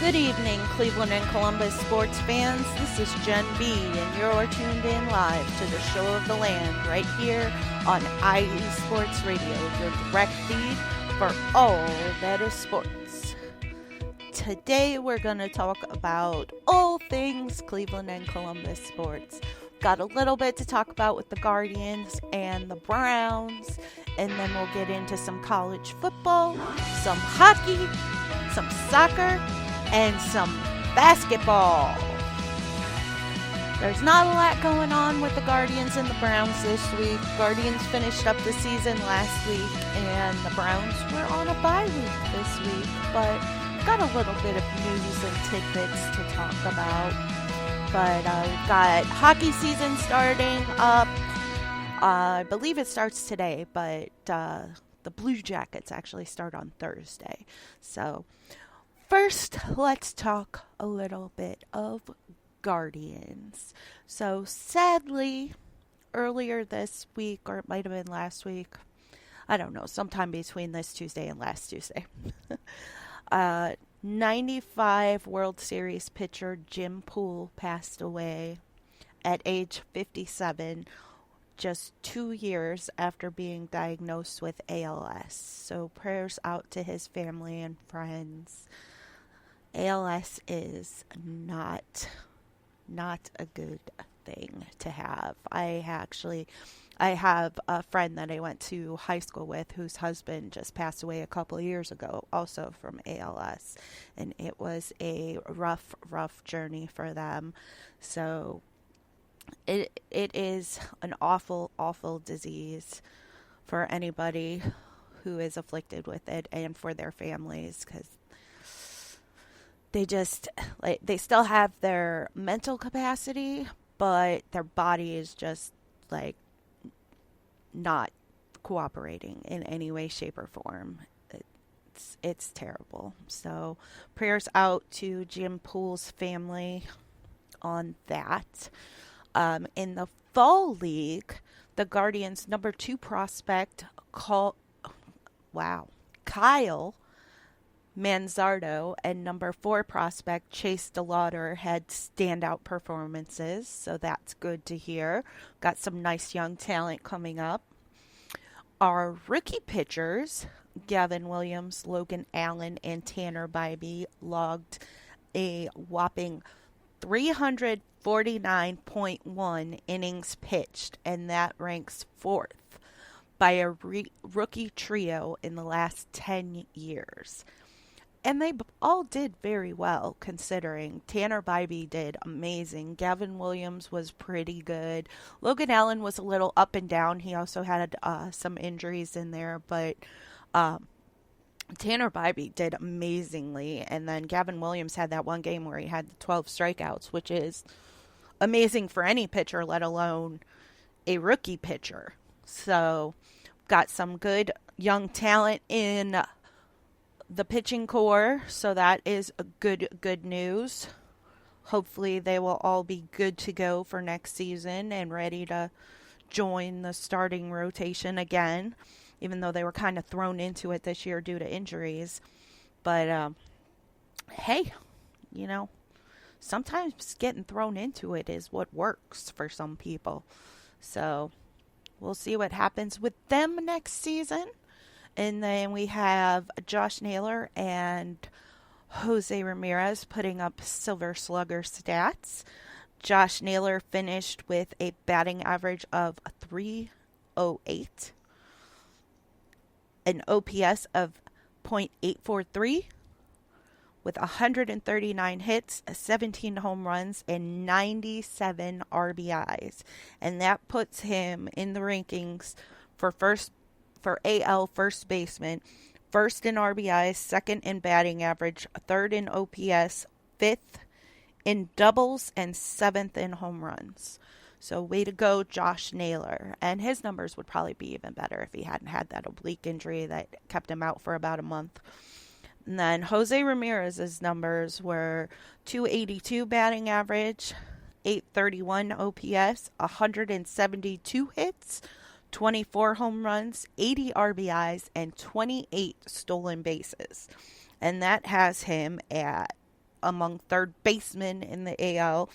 Good evening, Cleveland and Columbus sports fans. This is Jen B, and you're tuned in live to the show of the land right here on IE Sports Radio, your direct feed for all that is sports. Today we're going to talk about all things Cleveland and Columbus sports. Got a little bit to talk about with the Guardians and the Browns, and then we'll get into some college football, some hockey, some soccer, and some basketball. There's not a lot going on with the Guardians and the Browns this week. Guardians finished up the season last week, and the Browns were on a bye week this week, but got a little bit of news and tidbits to talk about. But we've got hockey season starting up. I believe it starts today, but the Blue Jackets actually start on Thursday. So first, let's talk a little bit of Guardians. So sadly, earlier this week, or it might have been last week, I don't know, sometime between this Tuesday and last Tuesday, 95 World Series pitcher Jim Poole passed away at age 57, just 2 years after being diagnosed with ALS. So prayers out to his family and friends. ALS is not a good thing to have. I have a friend that I went to high school with whose husband just passed away a couple of years ago, also from ALS, and it was a rough journey for them. So it is an awful disease for anybody who is afflicted with it and for their families, because they still have their mental capacity, but their body is just not cooperating in any way, shape, or form. It's terrible. So prayers out to Jim Poole's family on that. In the fall league, the Guardians' number 2 prospect, Kyle Manzardo, and number 4 prospect Chase DeLauder had standout performances, so that's good to hear. Got some nice young talent coming up. Our rookie pitchers, Gavin Williams, Logan Allen, and Tanner Bybee, logged a whopping 349.1 innings pitched, and that ranks 4th by a rookie trio in the last 10 years. And they all did very well, considering. Tanner Bybee did amazing. Gavin Williams was pretty good. Logan Allen was a little up and down. He also had some injuries in there, but Tanner Bybee did amazingly. And then Gavin Williams had that one game where he had 12 strikeouts, which is amazing for any pitcher, let alone a rookie pitcher. So, got some good young talent in the pitching core, so that is a good news. Hopefully they will all be good to go for next season and ready to join the starting rotation again, even though they were kind of thrown into it this year due to injuries. But hey, sometimes getting thrown into it is what works for some people. So we'll see what happens with them next season. And then we have Josh Naylor and Jose Ramirez putting up Silver Slugger stats. Josh Naylor finished with a batting average of .308, an OPS of .843, with 139 hits, 17 home runs, and 97 RBIs. And that puts him in the rankings for AL first baseman, 1st in RBIs, 2nd in batting average, 3rd in OPS, 5th in doubles, and 7th in home runs. So way to go, Josh Naylor. And his numbers would probably be even better if he hadn't had that oblique injury that kept him out for about a month. And then Jose Ramirez's numbers were .282 batting average, .831 OPS, 172 hits, 24 home runs, 80 RBIs, and 28 stolen bases. And that has him at among third basemen in the AL.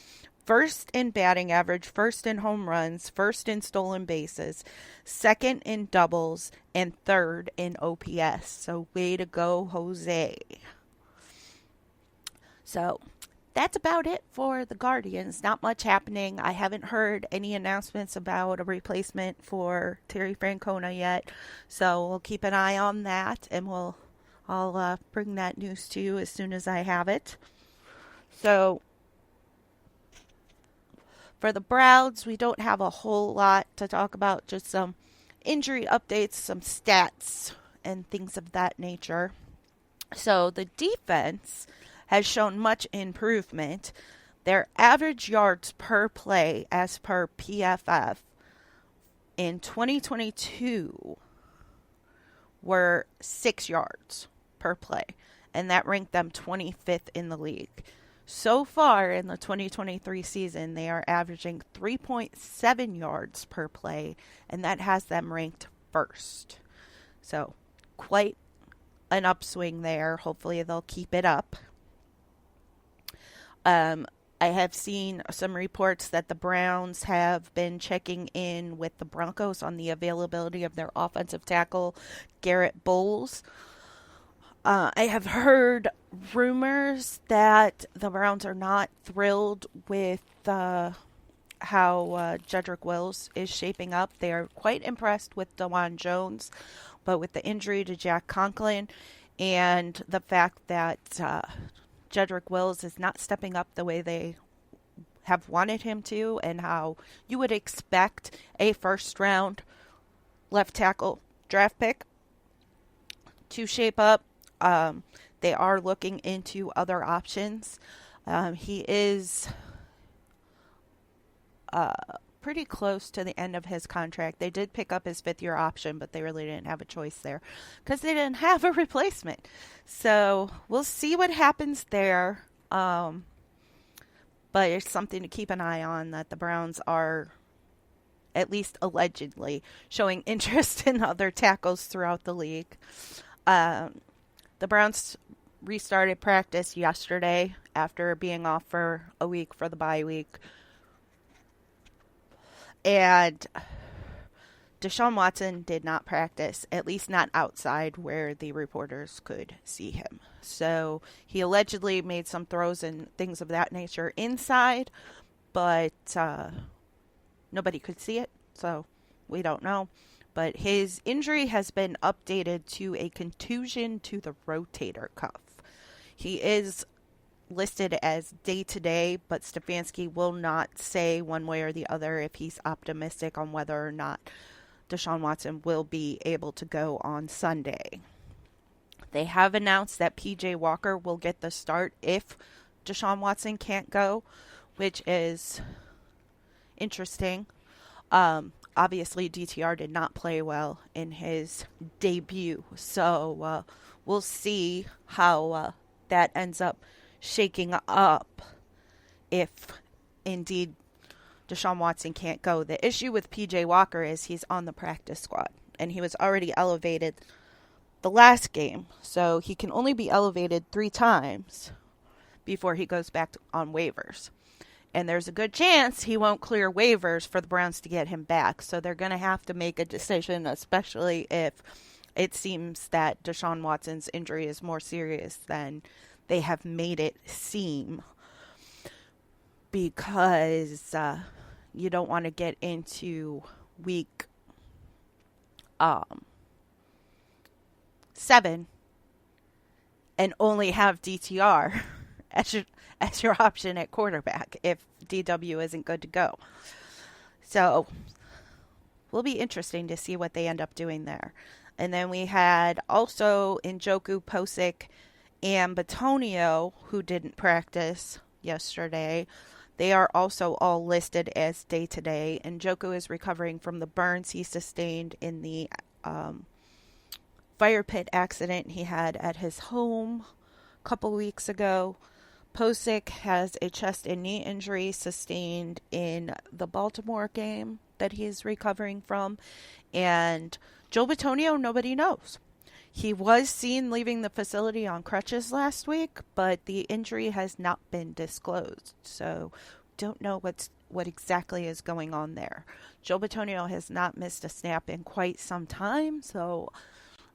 First in batting average, first in home runs, first in stolen bases, second in doubles, and third in OPS. So way to go, Jose. So that's about it for the Guardians. Not much happening. I haven't heard any announcements about a replacement for Terry Francona yet. So we'll keep an eye on that, and I'll bring that news to you as soon as I have it. So for the Browns, we don't have a whole lot to talk about, just some injury updates, some stats, and things of that nature. So the defense has shown much improvement. Their average yards per play, as per PFF, in 2022 were 6 yards per play, and that ranked them 25th in the league. So far in the 2023 season, they are averaging 3.7 yards per play, and that has them ranked first. So quite an upswing there. Hopefully they'll keep it up. I have seen some reports that the Browns have been checking in with the Broncos on the availability of their offensive tackle, Garrett Bowles. I have heard rumors that the Browns are not thrilled with how Jedrick Wills is shaping up. They are quite impressed with DeJuan Jones, but with the injury to Jack Conklin and the fact that Jedrick Wills is not stepping up the way they have wanted him to, and how you would expect a first-round left tackle draft pick to shape up. They are looking into other options. He is pretty close to the end of his contract. They did pick up his 5th-year option, but they really didn't have a choice there because they didn't have a replacement. So we'll see what happens there. But it's something to keep an eye on, that the Browns are, at least allegedly, showing interest in other tackles throughout the league. The Browns restarted practice yesterday after being off for a week for the bye week. And Deshaun Watson did not practice, at least not outside where the reporters could see him. So he allegedly made some throws and things of that nature inside, but nobody could see it, so we don't know. But his injury has been updated to a contusion to the rotator cuff. He is listed as day-to-day, but Stefanski will not say one way or the other if he's optimistic on whether or not Deshaun Watson will be able to go on Sunday. They have announced that P.J. Walker will get the start if Deshaun Watson can't go, which is interesting. Obviously, DTR did not play well in his debut, so we'll see how that ends up shaking up if indeed Deshaun Watson can't go. The issue with P.J. Walker is he's on the practice squad, and he was already elevated the last game, so he can only be elevated 3 times before he goes back on waivers. And there's a good chance he won't clear waivers for the Browns to get him back. So they're going to have to make a decision, especially if it seems that Deshaun Watson's injury is more serious than they have made it seem. Because you don't want to get into week 7 and only have DTR as your option at quarterback if DW isn't good to go. So will be interesting to see what they end up doing there. And then we had also Njoku, Posick, and Batonio, who didn't practice yesterday. They are also all listed as day-to-day. Njoku is recovering from the burns he sustained in the fire pit accident he had at his home a couple weeks ago. Posick has a chest and knee injury sustained in the Baltimore game that he is recovering from. And Joe Batonio, nobody knows. He was seen leaving the facility on crutches last week, but the injury has not been disclosed. So don't know what exactly is going on there. Joe Bitonio has not missed a snap in quite some time, so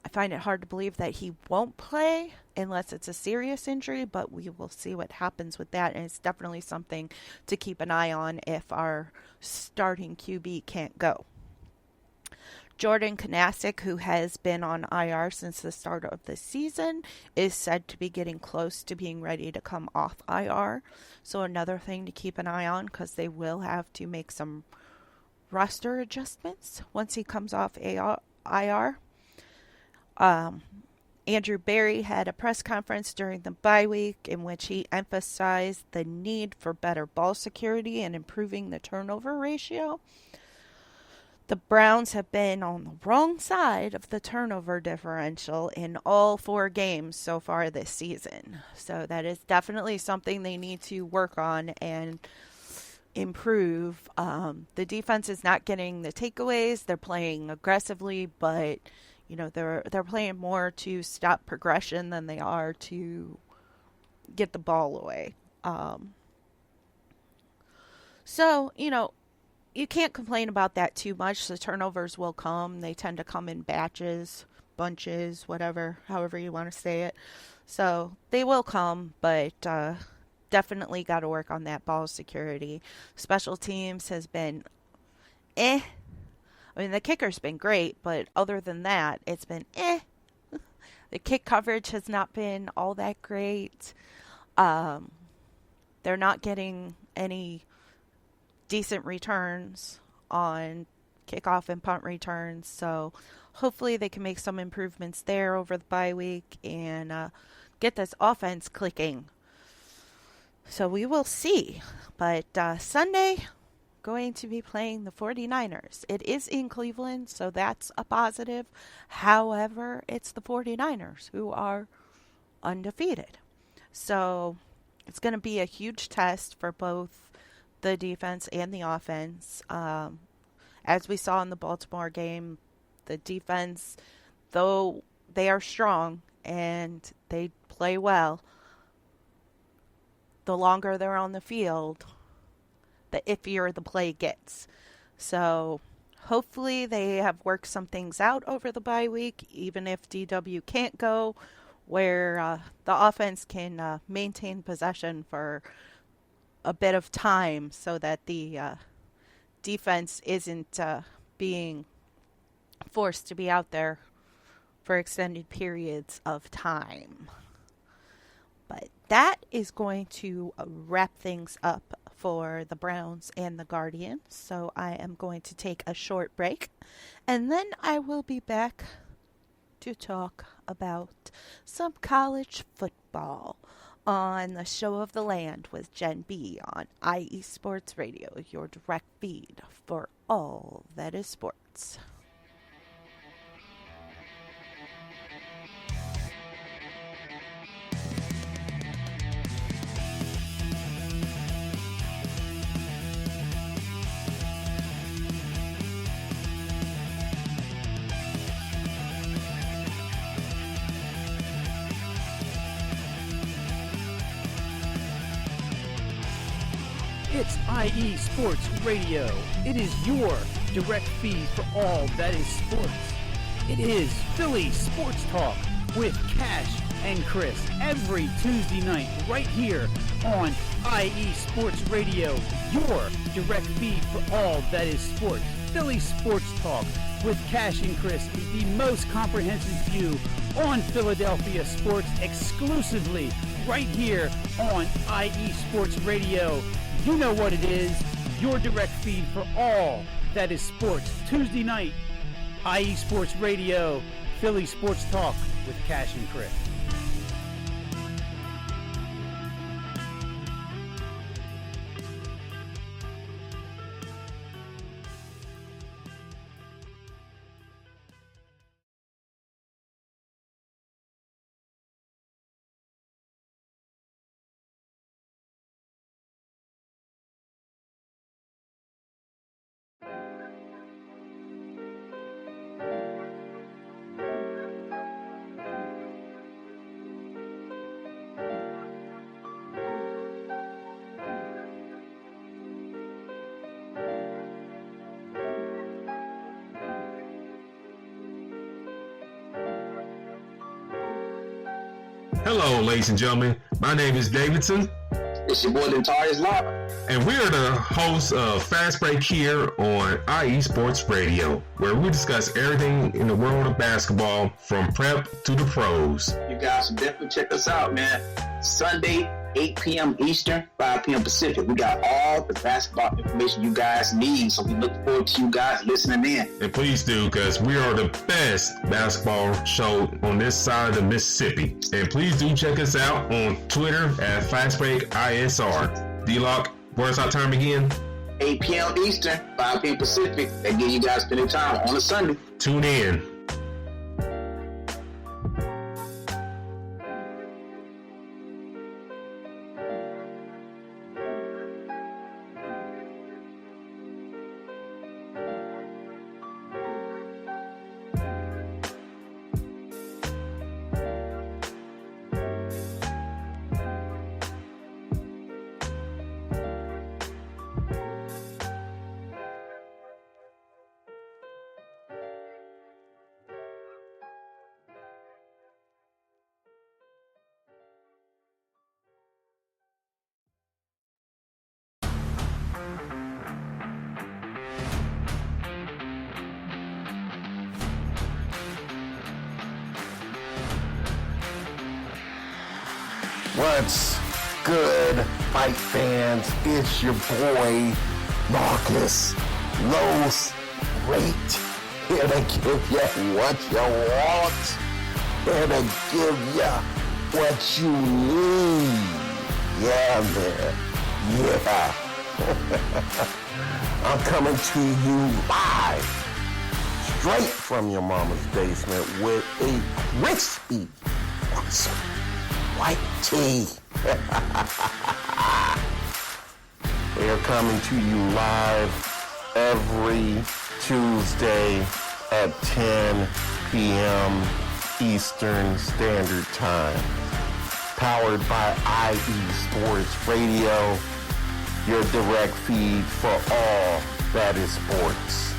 I find it hard to believe that he won't play unless it's a serious injury, but we will see what happens with that. And it's definitely something to keep an eye on if our starting QB can't go. Jordan Kanasic, who has been on IR since the start of the season, is said to be getting close to being ready to come off IR. So another thing to keep an eye on, because they will have to make some roster adjustments once he comes off IR. Andrew Berry had a press conference during the bye week in which he emphasized the need for better ball security and improving the turnover ratio. The Browns have been on the wrong side of the turnover differential in all 4 games so far this season. So that is definitely something they need to work on and improve. The defense is not getting the takeaways. They're playing aggressively, but they're playing more to stop progression than they are to get the ball away. So you can't complain about that too much. The turnovers will come. They tend to come in batches, bunches, whatever, however you want to say it. So they will come, but definitely got to work on that ball security. Special teams has been I mean, the kicker's been great, but other than that, it's been The kick coverage has not been all that great. They're not getting any decent returns on kickoff and punt returns, so hopefully they can make some improvements there over the bye week and get this offense clicking. So we will see. But Sunday, going to be playing the 49ers. It is in Cleveland, so that's a positive. However, it's the 49ers who are undefeated. So it's going to be a huge test for both the defense and the offense. As we saw in the Baltimore game, the defense, though they are strong and they play well, the longer they're on the field, the iffier the play gets. So hopefully they have worked some things out over the bye week, even if DW can't go, where the offense can maintain possession for a bit of time so that the defense isn't being forced to be out there for extended periods of time. But that is going to wrap things up for the Browns and the Guardians. So I am going to take a short break, and then I will be back to talk about some college football on the Show of the Land with Jen B on IE Sports Radio, your direct feed for all that is sports. It's IE Sports Radio. It is your direct feed for all that is sports. It is Philly Sports Talk with Cash and Chris every Tuesday night right here on IE Sports Radio, your direct feed for all that is sports. Philly Sports Talk with Cash and Chris is the most comprehensive view on Philadelphia sports exclusively right here on IE Sports Radio. You know what it is, your direct feed for all that is sports. Tuesday night, IE Sports Radio, Philly Sports Talk with Cash and Chris. Hello, ladies and gentlemen. My name is Davidson. It's your boy, Notorious Law. And we are the hosts of Fast Break here on IE Sports Radio, where we discuss everything in the world of basketball from prep to the pros. You guys should definitely check us out, man. Sunday, 8 p.m. Eastern, 5 p.m. Pacific. We got all the basketball information you guys need, so we look forward to you guys listening in. And please do, because we are the best basketball show on this side of the Mississippi. And please do check us out on Twitter at FastBreakISR. D-Lock, where's our time again? 8 p.m. Eastern, 5 p.m. Pacific. That gives you guys plenty of time on a Sunday. Tune in. What's good, fight fans? It's your boy, Marcus Los Great, here to give you what you want, here to give you what you need. Yeah, man. Yeah. I'm coming to you live, straight from your mama's basement with a crispy, awesome white tea. We are coming to you live every Tuesday at 10 p.m. Eastern Standard Time. Powered by IE Sports Radio, your direct feed for all that is sports.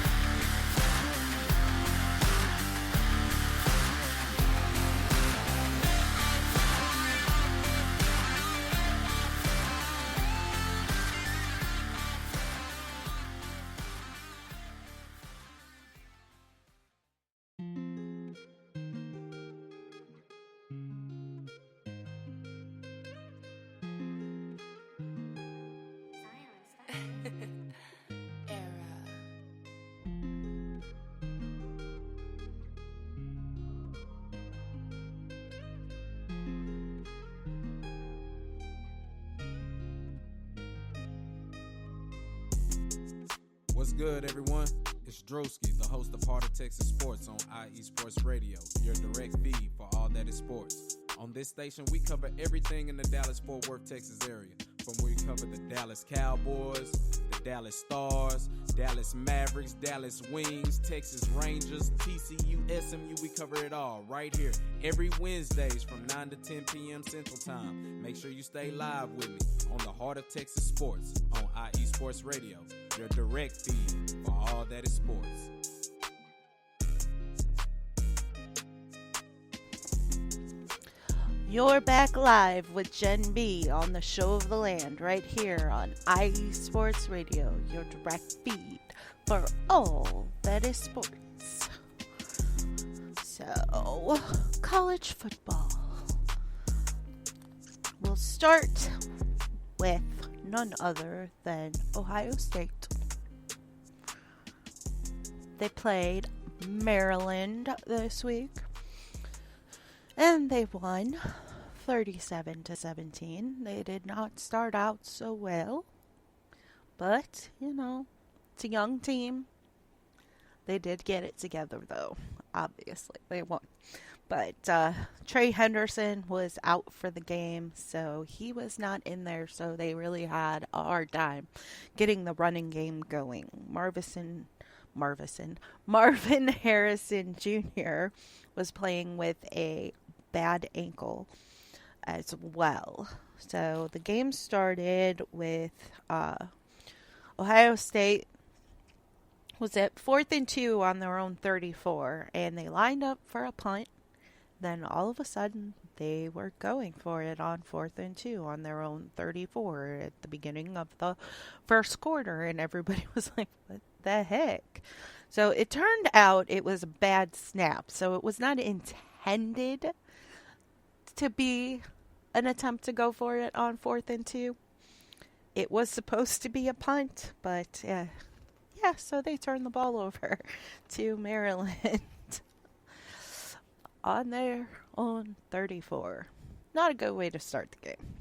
What's good, everyone? It's Drewski, the host of Heart of Texas Sports on IE Sports Radio, your direct feed for all that is sports. On this station, we cover everything in the Dallas-Fort Worth, Texas area. From where we cover the Dallas Cowboys, the Dallas Stars, Dallas Mavericks, Dallas Wings, Texas Rangers, TCU, SMU, we cover it all right here every Wednesdays from 9 to 10 p.m. Central Time. Make sure you stay live with me on the Heart of Texas Sports on IE Sports Radio, your direct feed for all that is sports. You're back live with Jen B on the Show of the Land right here on IE Sports Radio, your direct feed for all that is sports. So, college football. We'll start with none other than Ohio State. They played Maryland this week, and they won 37-17. They did not start out so well, but, it's a young team. They did get it together, though. Obviously, they won. But Trey Henderson was out for the game, so he was not in there, so they really had a hard time getting the running game going. Marvin Harrison Jr. was playing with a bad ankle as well. So the game started with Ohio State was at 4th and 2 on their own 34, and they lined up for a punt. Then all of a sudden, they were going for it on 4th and 2 on their own 34 at the beginning of the first quarter, and everybody was like, what the heck? So it turned out it was a bad snap. So it was not intended to be an attempt to go for it on 4th and 2. It was supposed to be a punt, but so they turned the ball over to Maryland on their own 34. Not a good way to start the game.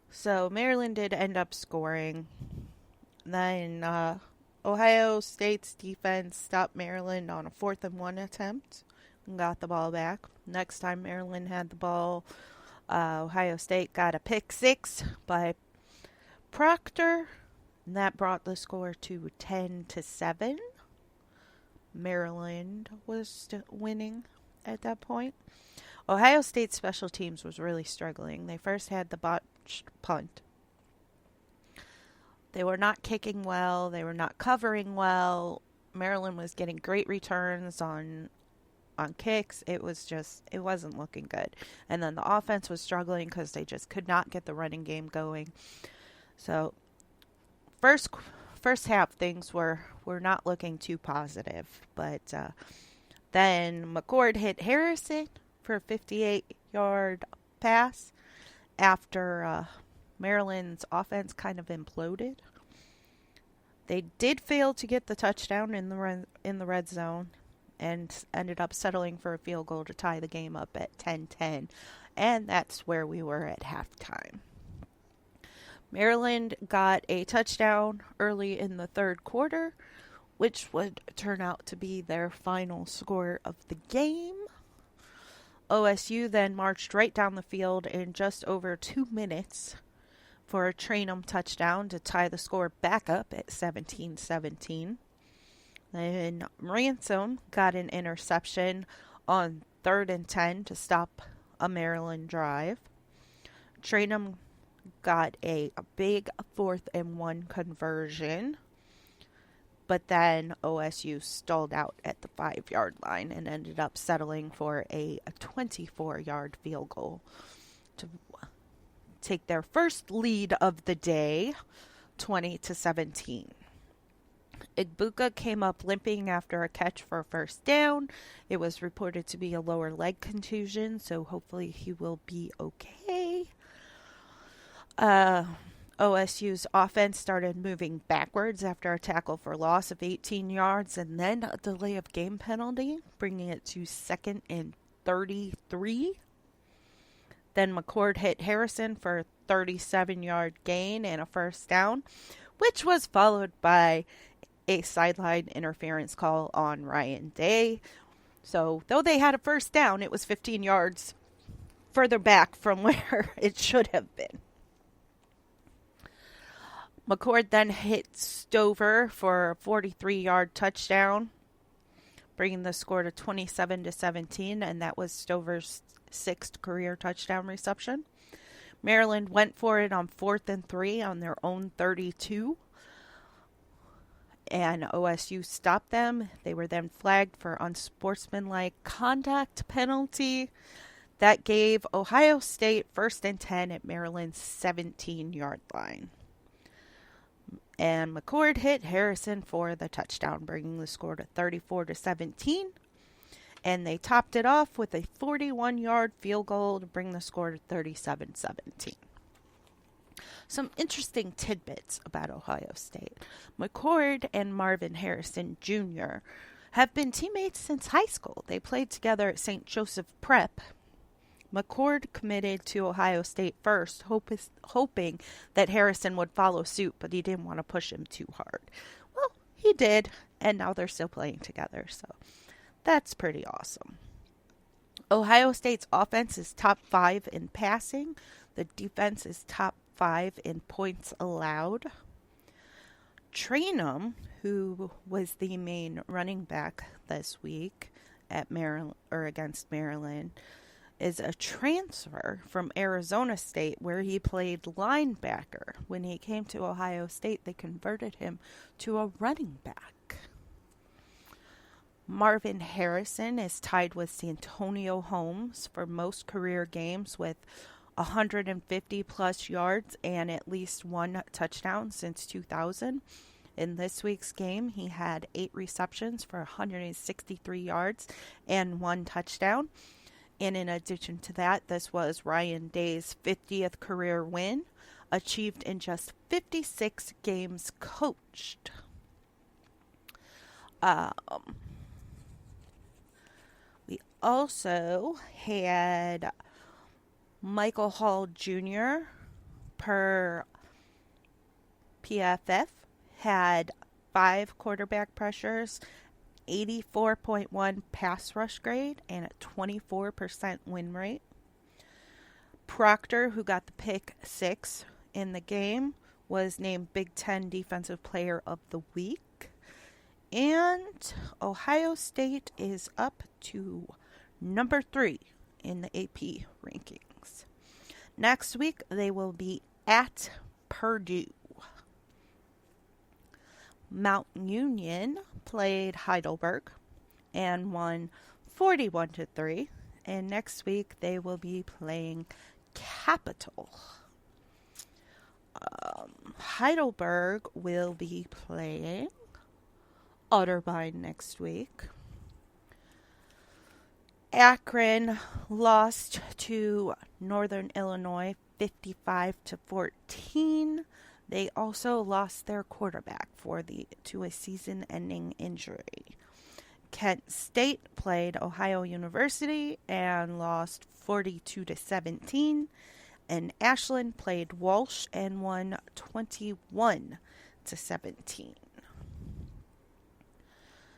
So Maryland did end up scoring. Then Ohio State's defense stopped Maryland on a 4th and 1 attempt and got the ball back. Next time Maryland had the ball, Ohio State got a pick 6 by Proctor, and that brought the score to 10-7. Maryland was winning at that point. Ohio State's special teams was really struggling. They first had the botched punt. They were not kicking well. They were not covering well. Maryland was getting great returns on kicks. It wasn't looking good. And then the offense was struggling because they just could not get the running game going. So first half things were not looking too positive. But then McCord hit Harrison for a 58-yard pass after Maryland's offense kind of imploded. They did fail to get the touchdown in the red zone and ended up settling for a field goal to tie the game up at 10-10. And that's where we were at halftime. Maryland got a touchdown early in the third quarter, which would turn out to be their final score of the game. OSU then marched right down the field in just over 2 minutes for a Trainum touchdown to tie the score back up at 17-17. Then Ransom got an interception on 3rd and 10 to stop a Maryland drive. Trainum got a big 4th and 1 conversion, but then OSU stalled out at the 5-yard line and ended up settling for a 24-yard field goal to take their first lead of the day, 20-17. Igbuka came up limping after a catch for a first down. It was reported to be a lower leg contusion, so hopefully he will be okay. OSU's offense started moving backwards after a tackle for loss of 18 yards and then a delay of game penalty, bringing it to 2nd and 33. Then McCord hit Harrison for a 37-yard gain and a first down, which was followed by a sideline interference call on Ryan Day. So, though they had a first down, it was 15 yards further back from where it should have been. McCord then hit Stover for a 43-yard touchdown, bringing the score to 27-17, and that was Stover's 6th career touchdown reception. Maryland went for it on 4th and 3 on their own 32, and OSU stopped them. They were then flagged for unsportsmanlike conduct penalty. That gave Ohio State 1st and 10 at Maryland's 17-yard line. And McCord hit Harrison for the touchdown, bringing the score to 34-17. And they topped it off with a 41-yard field goal to bring the score to 37-17. Some interesting tidbits about Ohio State. McCord and Marvin Harrison Jr. have been teammates since high school. They played together at St. Joseph Prep. McCord committed to Ohio State first, hoping that Harrison would follow suit, but he didn't want to push him too hard. Well, he did, and now they're still playing together, so that's pretty awesome. Ohio State's offense is top 5 in passing. The defense is top 5 in points allowed. Trainum, who was the main running back this week at Maryland or against Maryland, is a transfer from Arizona State, where he played linebacker. When he came to Ohio State, they converted him to a running back. Marvin Harrison is tied with Santonio Holmes for most career games with 150 plus yards and at least one touchdown since 2000. In this week's game, he had 8 receptions for 163 yards and 1 touchdown. And in addition to that, this was Ryan Day's 50th career win, achieved in just 56 games coached. We also had Michael Hall Jr. per PFF had 5 quarterback pressures, 84.1 pass rush grade, and a 24% win rate. Proctor, who got the pick 6 in the game, was named Big Ten Defensive Player of the Week. And Ohio State is up to number 3 in the AP rankings. Next week, they will be at Purdue. Mount Union played Heidelberg and won 41-3. And next week, they will be playing Capital. Heidelberg will be playing Otterbein next week. Akron lost to Northern Illinois 55-14. They also lost their quarterback to a season-ending injury. Kent State played Ohio University and lost 42-17. And Ashland played Walsh and won 21-17.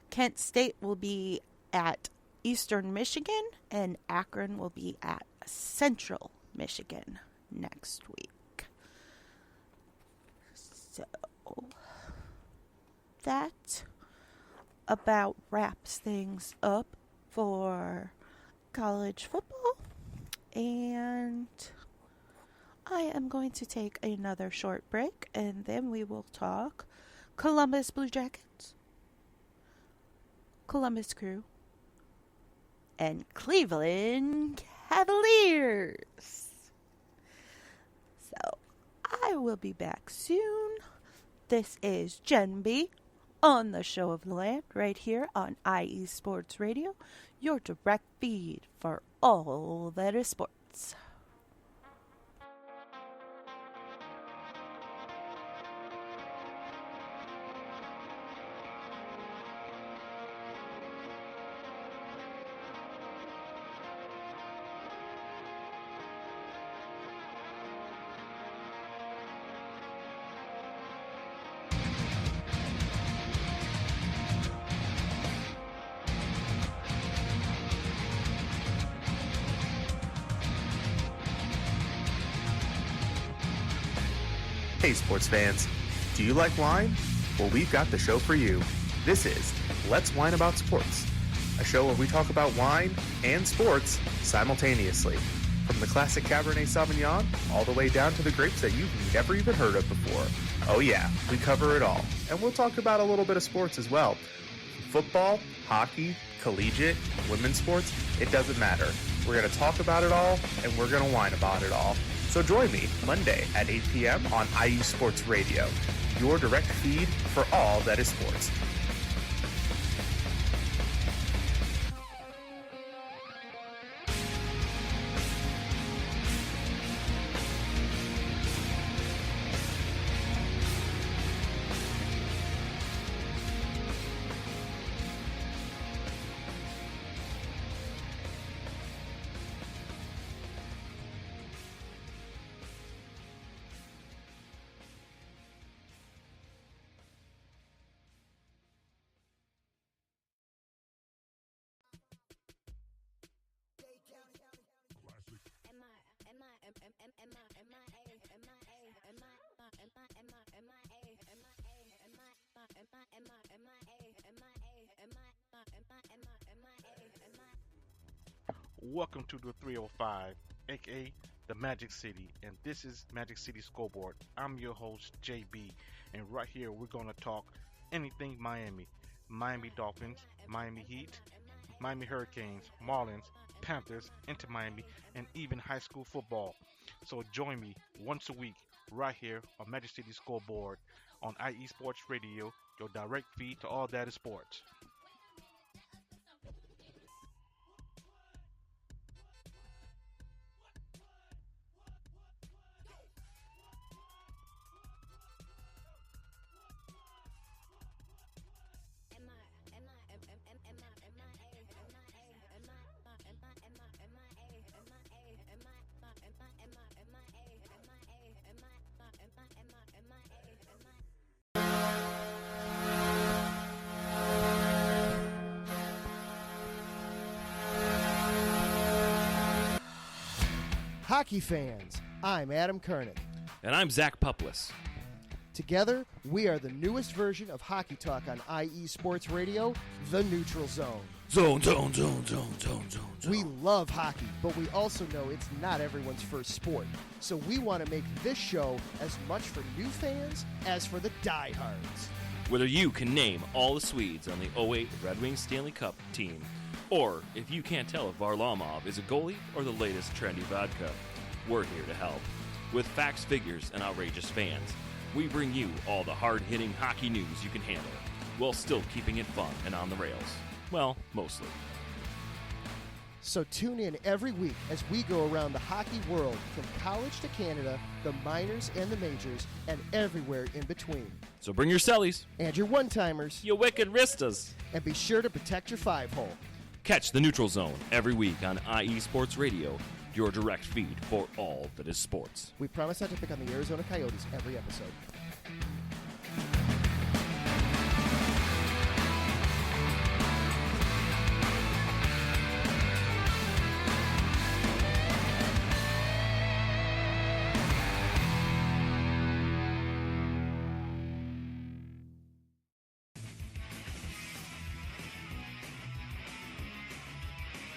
Kent State will be at Eastern Michigan, and Akron will be at Central Michigan next week. So that about wraps things up for college football, and I am going to take another short break, and then we will talk Columbus Blue Jackets, Columbus Crew, and Cleveland Cavaliers. So I will be back soon. This is Jen B on the Show of the Land right here on IE Sports Radio, your direct feed for all that is sports. Hey sports fans, do you like wine? Well, we've got the show for you. This is Let's Wine About Sports, a show where we talk about wine and sports simultaneously. From the classic Cabernet Sauvignon all the way down to the grapes that you've never even heard of before. Oh yeah, we cover it all. And we'll talk about a little bit of sports as well. Football, hockey, collegiate, women's sports, it doesn't matter. We're going to talk about it all, and we're going to whine about it all. So join me Monday at 8 p.m. on IU Sports Radio, your direct feed for all that is sports. Welcome to the 305, aka the Magic City, and this is Magic City Scoreboard. I'm your host, JB, and right here we're going to talk anything Miami. Miami Dolphins, Miami Heat, Miami Hurricanes, Marlins, Panthers, Inter Miami, and even high school football. So join me once a week right here on Magic City Scoreboard on IE Sports Radio, your direct feed to all that is sports. Hockey fans, I'm Adam Kernick. And I'm Zach Puplis. Together, we are the newest version of Hockey Talk on IE Sports Radio, The Neutral Zone. Zone. We love hockey, but we also know it's not everyone's first sport. So we want to make this show as much for new fans as for the diehards. Whether you can name all the Swedes on the '08 Red Wings Stanley Cup team, or if you can't tell if Varlamov is a goalie or the latest trendy vodka, we're here to help. With facts, figures, and outrageous fans, we bring you all the hard-hitting hockey news you can handle, while still keeping it fun and on the rails. Well, mostly. So tune in every week as we go around the hockey world, from college to Canada, the minors and the majors, and everywhere in between. So bring your cellies. And your one-timers. You wicked wristas. And be sure to protect your five-hole. Catch the Neutral Zone every week on IE Sports Radio, your direct feed for all that is sports. We promise not to pick on the Arizona Coyotes every episode.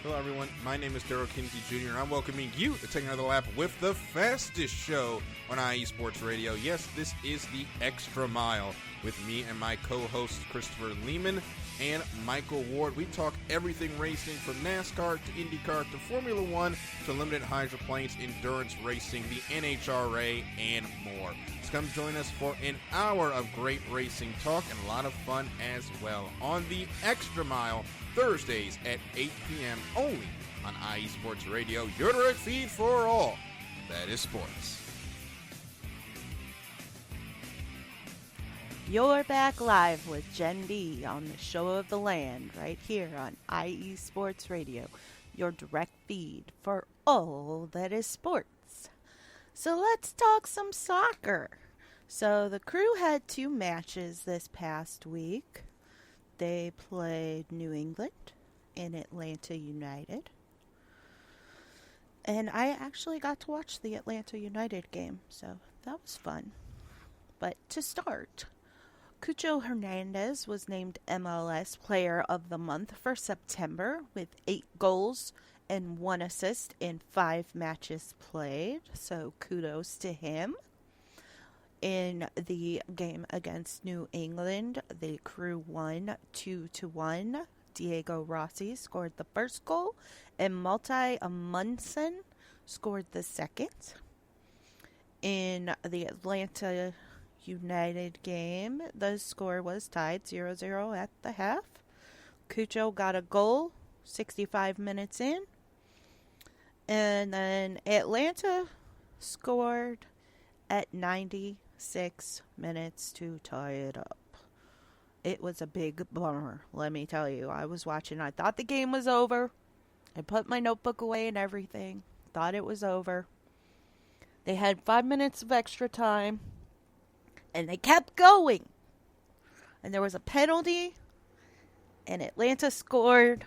Hello, everyone. My name is Daryl Kinsey Jr., and I'm welcoming you to take another lap with the fastest show on IE Sports Radio. Yes, this is the Extra Mile with me and my co-hosts Christopher Lehman and Michael Ward. We talk everything racing from NASCAR to IndyCar to Formula One to limited hydroplanes, endurance racing, the NHRA, and more. So come join us for an hour of great racing talk and a lot of fun as well on the Extra Mile, Thursdays at 8 p.m. only on IE Sports Radio, your direct feed for all that is sports. You're back live with Jen B on the Show of the Land right here on IE Sports Radio, your direct feed for all that is sports. So let's talk some soccer. So the Crew had 2 matches this past week. They played New England and Atlanta United. And I actually got to watch the Atlanta United game, so that was fun. But to start, Cucho Hernandez was named MLS Player of the Month for September with 8 goals and 1 assist in 5 matches played, so kudos to him. In the game against New England, the Crew won 2-1. Diego Rossi scored the first goal, and Malte Amundsen scored the second. In the Atlanta United game, the score was tied 0-0 at the half. Cucho got a goal 65 minutes in, and then Atlanta scored at 96 minutes to tie it up. It was a big bummer, let me tell you. I was watching, I thought the game was over. I put my notebook away and everything. Thought it was over. They had 5 minutes of extra time, and they kept going. And there was a penalty, and Atlanta scored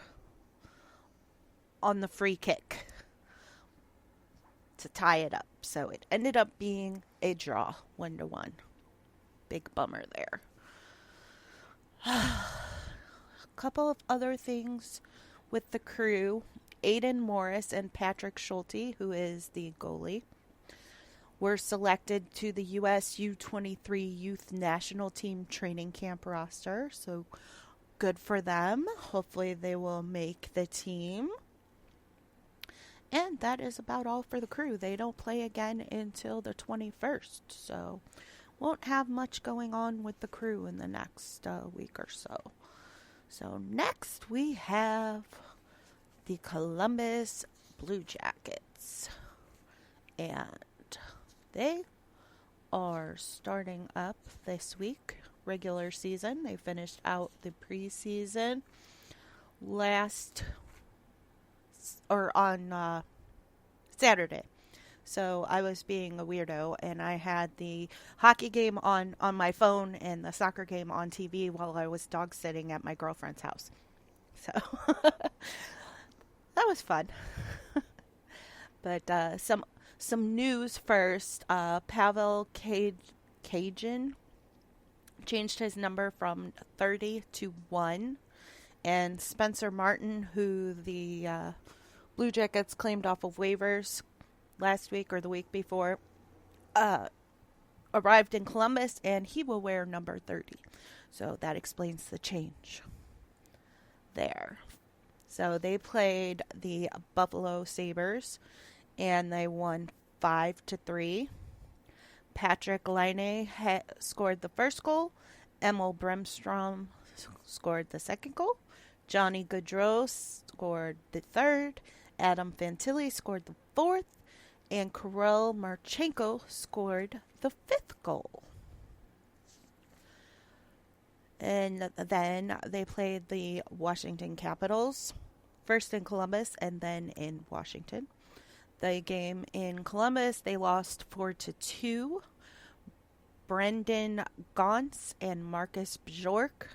on the free kick to tie it up. So it ended up being a draw, 1-1. Big bummer there. A couple of other things with the Crew. Aiden Morris and Patrick Schulte, who is the goalie, were selected to the U.S. U23 Youth National Team Training Camp roster. So good for them. Hopefully they will make the team. And that is about all for the Crew. They don't play again until the 21st, so won't have much going on with the Crew in the next week or so. So next we have the Columbus Blue Jackets. And they are starting up this week, regular season. They finished out the preseason on Saturday. So I was being a weirdo, and I had the hockey game on my phone and the soccer game on TV while I was dog sitting at my girlfriend's house. So that was fun. But some news first. Pavel Kajin changed his number from 30 to 1. And Spencer Martin, who the Blue Jackets claimed off of waivers last week or the week before, arrived in Columbus, and he will wear number 30. So that explains the change there. So they played the Buffalo Sabres, and they won 5-3. Patrick Laine scored the first goal. Emil Bremstrom scored the second goal. Johnny Gaudreau scored the third. Adam Fantilli scored the fourth. And Kirill Marchenko scored the fifth goal. And then they played the Washington Capitals, first in Columbus and then in Washington. The game in Columbus, they lost 4-2. Brendan Gaunce and Marcus Bjork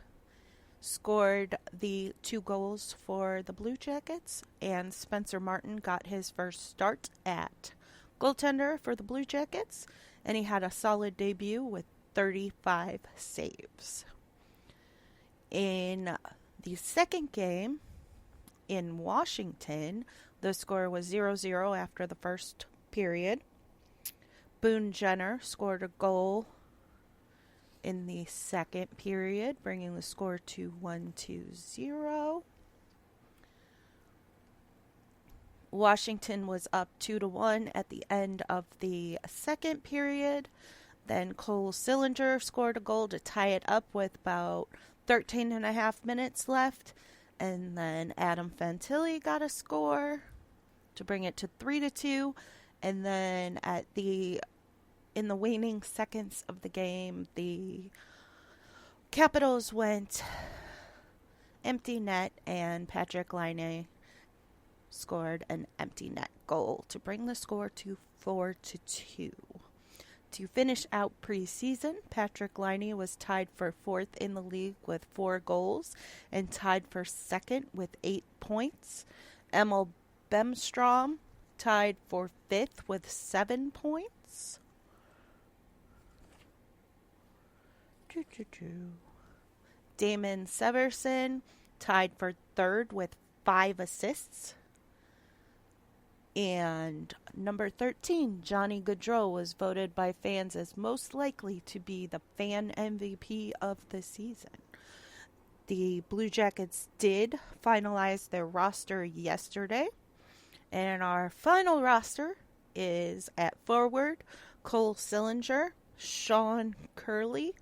scored the 2 goals for the Blue Jackets, and Spencer Martin got his first start at goaltender for the Blue Jackets, and he had a solid debut with 35 saves. In the second game in Washington, the score was 0-0 after the first period. Boone Jenner scored a goal in the second period, bringing the score to 1-0. Washington was up 2-1 at the end of the second period. Then Cole Sillinger scored a goal to tie it up with about 13 and a half minutes left. And then Adam Fantilli got a score to bring it to 3-2. And then in the waning seconds of the game, the Capitals went empty net, and Patrick Laine scored an empty net goal to bring the score to 4-2. To finish out preseason, Patrick Laine was tied for 4th in the league with 4 goals and tied for 2nd with 8 points. Emil Bemstrom tied for 5th with 7 points. Damon Severson tied for 3rd with 5 assists. And number 13, Johnny Gaudreau, was voted by fans as most likely to be the fan MVP of the season. The Blue Jackets did finalize their roster yesterday. And our final roster is at forward, Cole Sillinger, Sean Curley,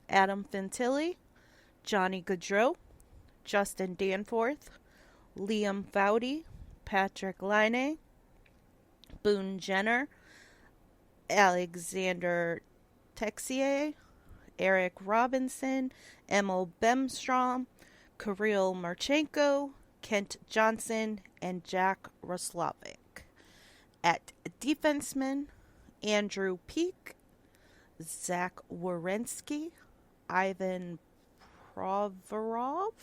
Adam Fantilli, Johnny Gaudreau, Justin Danforth, Liam Foudy, Patrick Laine, Boone Jenner, Alexander Texier, Eric Robinson, Emil Bemstrom, Kirill Marchenko, Kent Johnson, and Jack Roslovic. At defenseman, Andrew Peak, Zach Werenski, Ivan Provorov,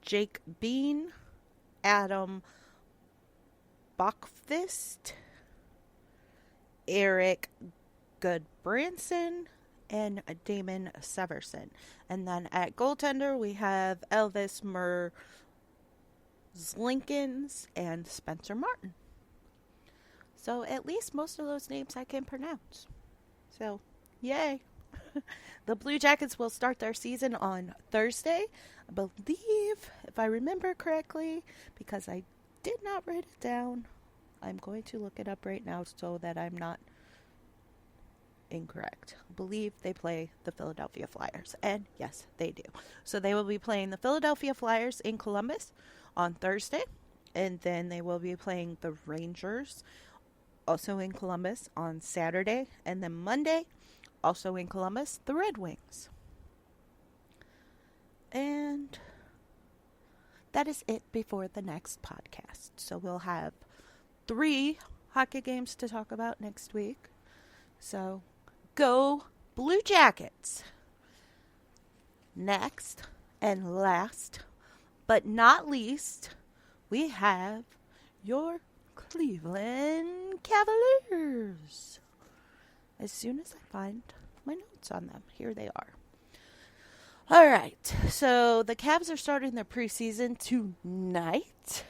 Jake Bean, Adam Bachfist, Eric Goodbranson, and Damon Severson. And then at goaltender, we have Elvis Merzlikins and Spencer Martin. So at least most of those names I can pronounce. So, yay. The Blue Jackets will start their season on Thursday, I believe, if I remember correctly, because I did not write it down. I'm going to look it up right now so that I'm not incorrect. I believe they play the Philadelphia Flyers, and yes, they do. So they will be playing the Philadelphia Flyers in Columbus on Thursday, and then they will be playing the Rangers also in Columbus on Saturday, and then Monday, also in Columbus, the Red Wings. And that is it before the next podcast. So we'll have 3 hockey games to talk about next week. So go Blue Jackets. Next and last but not least, we have your Cleveland Cavaliers. As soon as I find my notes on them, here they are. All right, so the Cavs are starting their preseason tonight.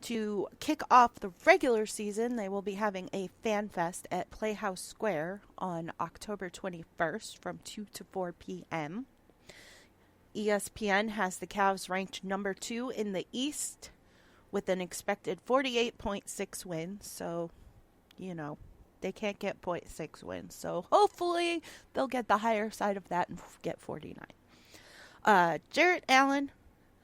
To kick off the regular season, they will be having a fan fest at Playhouse Square on October 21st from 2 to 4 p.m. ESPN has the Cavs ranked number 2 in the East with an expected 48.6 wins. So, they can't get 0.6 wins. So hopefully they'll get the higher side of that and get 49. Jarrett Allen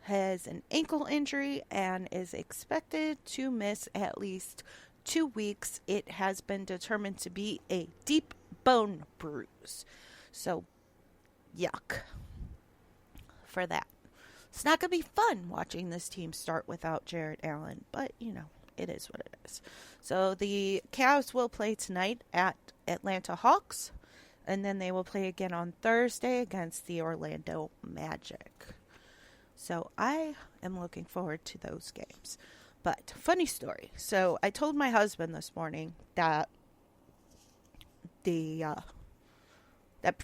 has an ankle injury and is expected to miss at least 2 weeks. It has been determined to be a deep bone bruise. So, yuck for that. It's not going to be fun watching this team start without Jarrett Allen, but, it is what it is. So the Cavs will play tonight at Atlanta Hawks, and then they will play again on Thursday against the Orlando Magic. So I am looking forward to those games. But funny story. So I told my husband this morning that that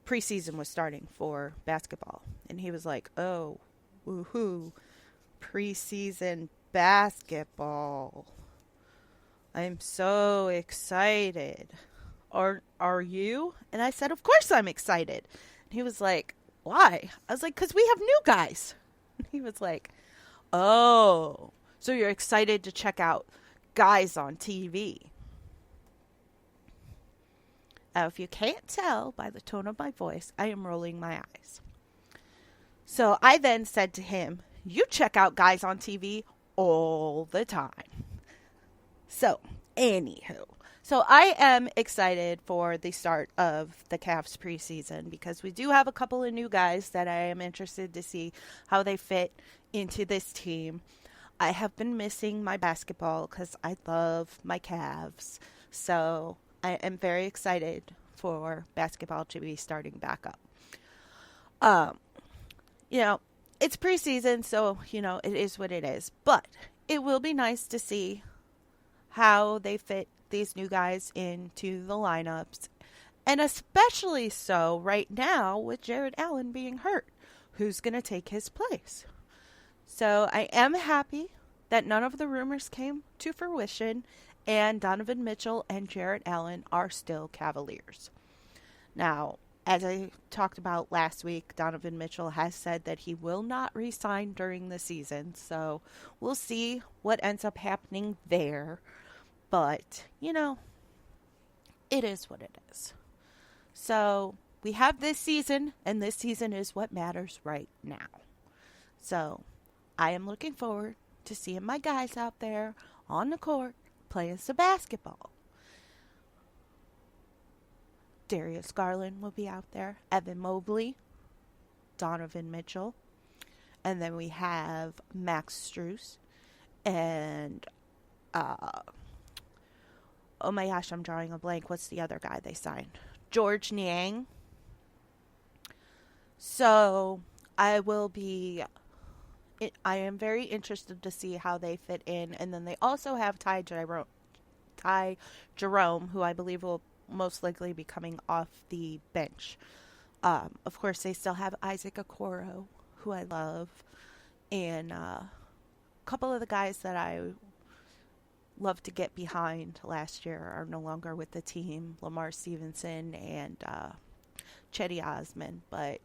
preseason was starting for basketball, and he was like, "Oh, woohoo, preseason basketball! I'm so excited. Are you?" And I said, "Of course I'm excited." And he was like, "Why?" I was like, "'Cause we have new guys." And he was like, "Oh, so you're excited to check out guys on TV." If you can't tell by the tone of my voice, I am rolling my eyes. So I then said to him, "You check out guys on TV all the time." So, anywho. So I am excited for the start of the Cavs preseason because we do have a couple of new guys that I am interested to see how they fit into this team. I have been missing my basketball because I love my Cavs. So I am very excited for basketball to be starting back up. It's preseason, so, it is what it is. But it will be nice to see how they fit these new guys into the lineups. And especially so right now with Jarrett Allen being hurt. Who's going to take his place? So I am happy that none of the rumors came to fruition and Donovan Mitchell and Jarrett Allen are still Cavaliers. Now, as I talked about last week, Donovan Mitchell has said that he will not re-sign during the season. So we'll see what ends up happening there. But, it is what it is. So we have this season, and this season is what matters right now. So I am looking forward to seeing my guys out there on the court playing some basketball. Darius Garland will be out there, Evan Mobley, Donovan Mitchell, and then we have Max Strus and oh my gosh, I'm drawing a blank. What's the other guy they signed? George Niang. So I am very interested to see how they fit in. And then they also have Ty Jerome, who I believe will most likely be coming off the bench. Of course, they still have Isaac Okoro, who I love. And a couple of the guys that I loved to get behind last year are no longer with the team. Lamar Stevenson and Chetty Osman, but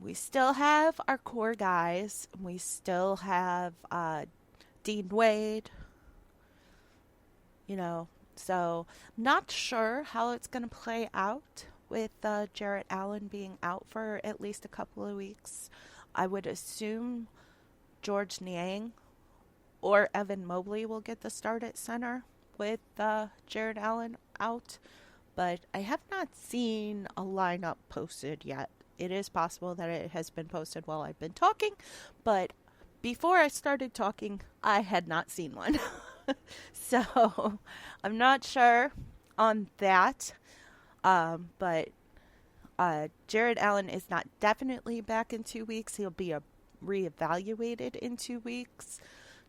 we still have our core guys. We still have Dean Wade, so not sure how it's going to play out with Jarrett Allen being out for at least a couple of weeks. I would assume George Niang or Evan Mobley will get the start at center with Jarrett Allen out, but I have not seen a lineup posted yet. It is possible that it has been posted while I've been talking, but before I started talking, I had not seen one. So I'm not sure on that, but Jarrett Allen is not definitely back in 2 weeks. He'll be reevaluated in 2 weeks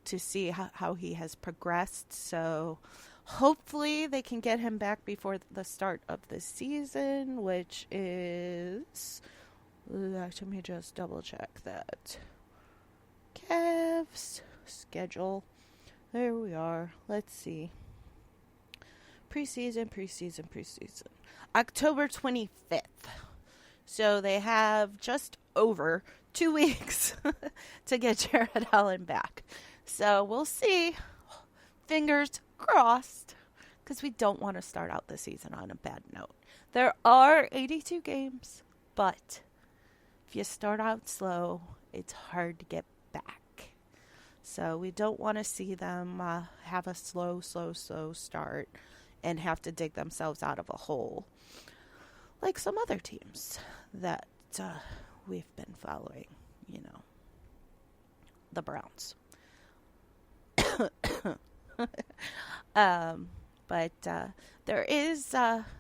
to see how he has progressed. So hopefully they can get him back before the start of the season, which is, let me just double check that. Cavs schedule. There we are. Let's see. Preseason. October 25th. So they have just over 2 weeks to get Jarrett Allen back. So we'll see. Fingers crossed, because we don't want to start out the season on a bad note. There are 82 games, but if you start out slow, it's hard to get back. So we don't want to see them have a slow start and have to dig themselves out of a hole like some other teams that we've been following, the Browns. But there is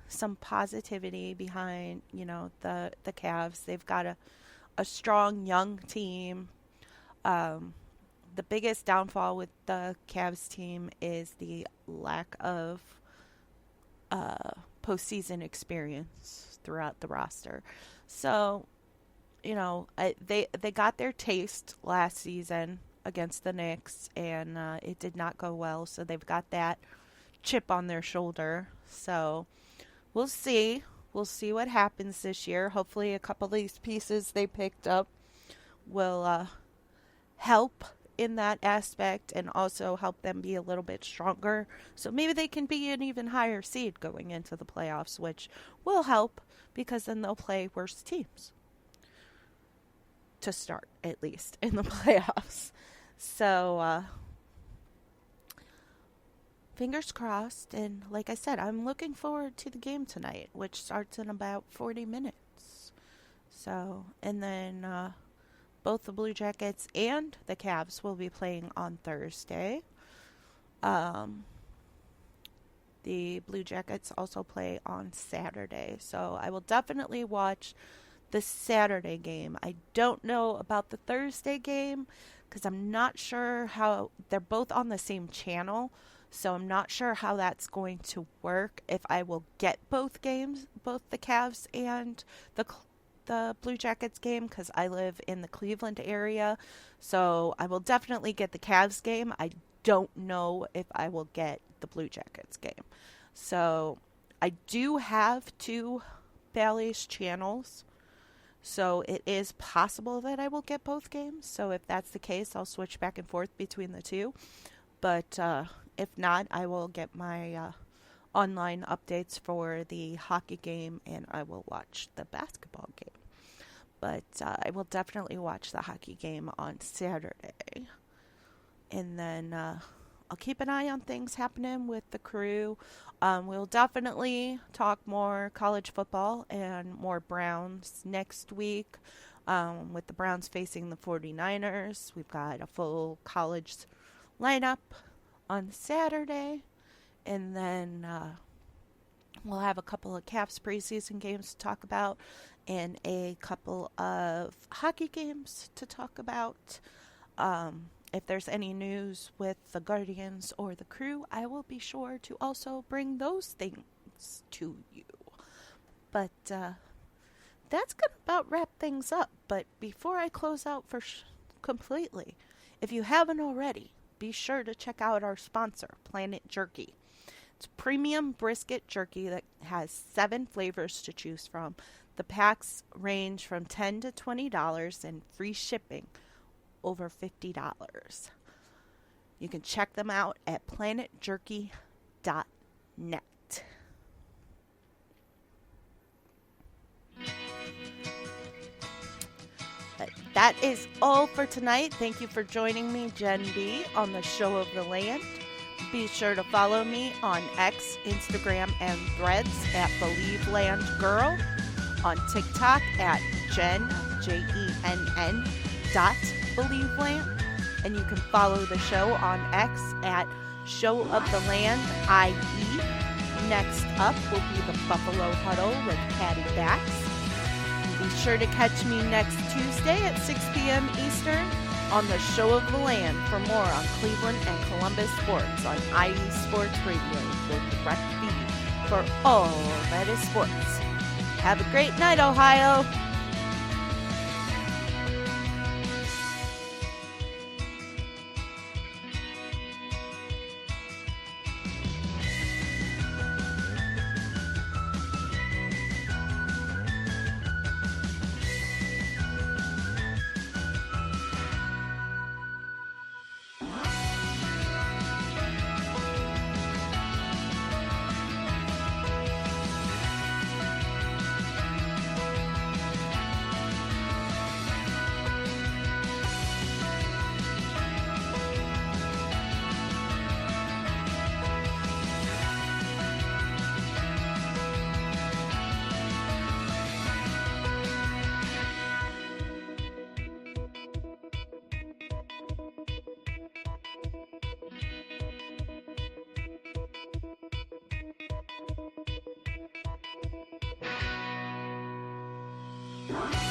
some positivity behind, the Cavs. They've got a strong young team. The biggest downfall with the Cavs team is the lack of postseason experience throughout the roster. So, they got their taste last season against the Knicks, and it did not go well. So they've got that chip on their shoulder. So we'll see. We'll see what happens this year. Hopefully a couple of these pieces they picked up will help in that aspect and also help them be a little bit stronger. So maybe they can be an even higher seed going into the playoffs, which will help because then they'll play worse teams to start, at least, in the playoffs. So, fingers crossed. And like I said, I'm looking forward to the game tonight, which starts in about 40 minutes. So, and then both the Blue Jackets and the Cavs will be playing on Thursday. The Blue Jackets also play on Saturday. So I will definitely watch the Saturday game. I don't know about the Thursday game because I'm not sure how they're both on the same channel. So I'm not sure how that's going to work, if I will get both games, both the Cavs and the Blue Jackets game, because I live in the Cleveland area. So I will definitely get the Cavs game. I don't know if I will get the Blue Jackets game. So I do have 2 Bally's channels. So it is possible that I will get both games. So if that's the case, I'll switch back and forth between the 2. But if not, I will get my online updates for the hockey game, and I will watch the basketball game. But I will definitely watch the hockey game on Saturday. And then I'll keep an eye on things happening with the Crew. We'll definitely talk more college football and more Browns next week. With the Browns facing the 49ers. We've got a full college lineup on Saturday. And then we'll have a couple of Cavs preseason games to talk about and a couple of hockey games to talk about. If there's any news with the Guardians or the Crew, I will be sure to also bring those things to you. But that's going to about wrap things up. But before I close out completely, if you haven't already, be sure to check out our sponsor, Planet Jerky. It's premium brisket jerky that has 7 flavors to choose from. The packs range from $10 to $20 and free shipping over $50. You can check them out at planetjerky.net. But that is all for tonight. Thank you for joining me, Jen B, on the Show of the Land. Be sure to follow me on X, Instagram, and Threads at BelieveLandGirl, on TikTok at Jen, Jenn, .BelieveLand, and you can follow the show on X at Show of the Land IE. Next up will be the Buffalo Huddle with Patty Bax. Be sure to catch me next Tuesday at 6 p.m. Eastern on the Show of the Land for more on Cleveland and Columbus sports on IE Sports Radio, the direct feed for all that is sports. Have a great night, Ohio! Bye.